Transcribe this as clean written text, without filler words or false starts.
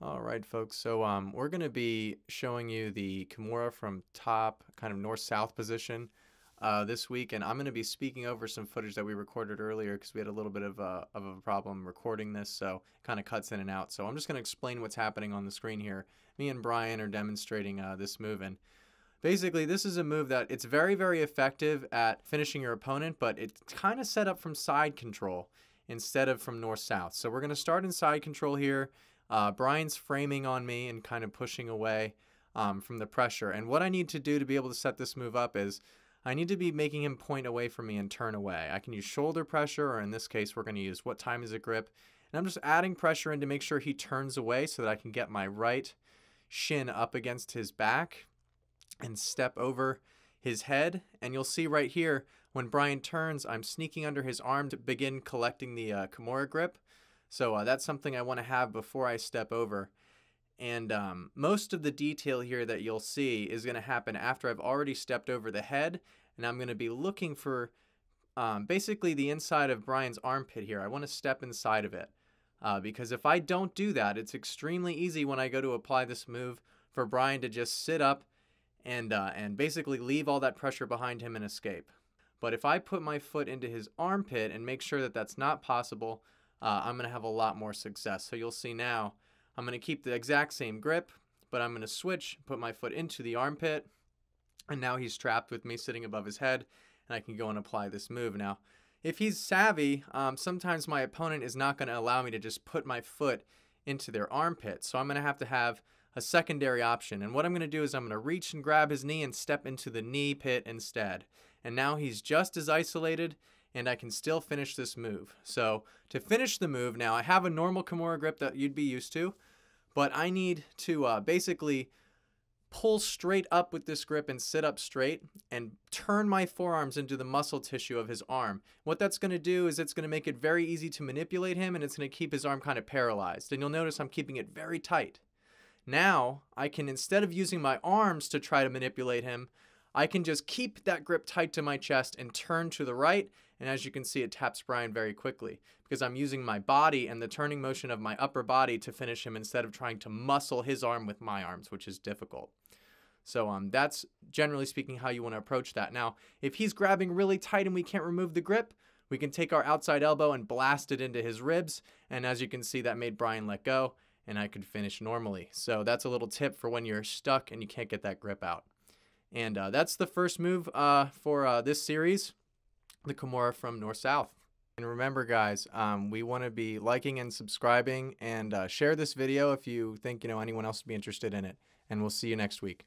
All right, folks. So we're going to be showing you the Kimura from top, kind of north-south position this week, and I'm going to be speaking over some footage that we recorded earlier because we had a little bit of a problem recording this, so it kind of cuts in and out. So I'm just going to explain what's happening on the screen here. Me and Brian are demonstrating this move, and basically this is a move that it's very, very effective at finishing your opponent, but it's kind of set up from side control instead of from north-south. So we're going to start in side control here. Brian's framing on me and kind of pushing away from the pressure. And what I need to do to be able to set this move up is I need to be making him point away from me and turn away. I can use shoulder pressure, or in this case, we're going to use what time is it grip. And I'm just adding pressure in to make sure he turns away so that I can get my right shin up against his back and step over his head. And you'll see right here, when Brian turns, I'm sneaking under his arm to begin collecting the Kimura grip. So that's something I want to have before I step over. And most of the detail here that you'll see is going to happen after I've already stepped over the head. And I'm going to be looking for basically the inside of Brian's armpit here. I want to step inside of it. Because if I don't do that, it's extremely easy when I go to apply this move for Brian to just sit up and basically leave all that pressure behind him and escape. But if I put my foot into his armpit and make sure that that's not possible, I'm going to have a lot more success. So you'll see now, I'm going to keep the exact same grip, but I'm going to switch, put my foot into the armpit, and now he's trapped with me sitting above his head, and I can go and apply this move. Now, if he's savvy, sometimes my opponent is not going to allow me to just put my foot into their armpit, so I'm going to have a secondary option. And what I'm going to do is I'm going to reach and grab his knee and step into the knee pit instead. And now he's just as isolated, and I can still finish this move. So to finish the move now, I have a normal Kimura grip that you'd be used to, but I need to basically pull straight up with this grip and sit up straight and turn my forearms into the muscle tissue of his arm. What that's going to do is it's going to make it very easy to manipulate him, and it's going to keep his arm kind of paralyzed. And you'll notice I'm keeping it very tight. Now I can, instead of using my arms to try to manipulate him, I can just keep that grip tight to my chest and turn to the right. And as you can see, it taps Brian very quickly because I'm using my body and the turning motion of my upper body to finish him instead of trying to muscle his arm with my arms, which is difficult. So that's generally speaking how you want to approach that. Now, if he's grabbing really tight and we can't remove the grip, we can take our outside elbow and blast it into his ribs. And as you can see, that made Brian let go and I could finish normally. So that's a little tip for when you're stuck and you can't get that grip out. And that's the first move for this series, the Kimura from north-south. And remember, guys, we want to be liking and subscribing, and share this video if you think anyone else would be interested in it. And we'll see you next week.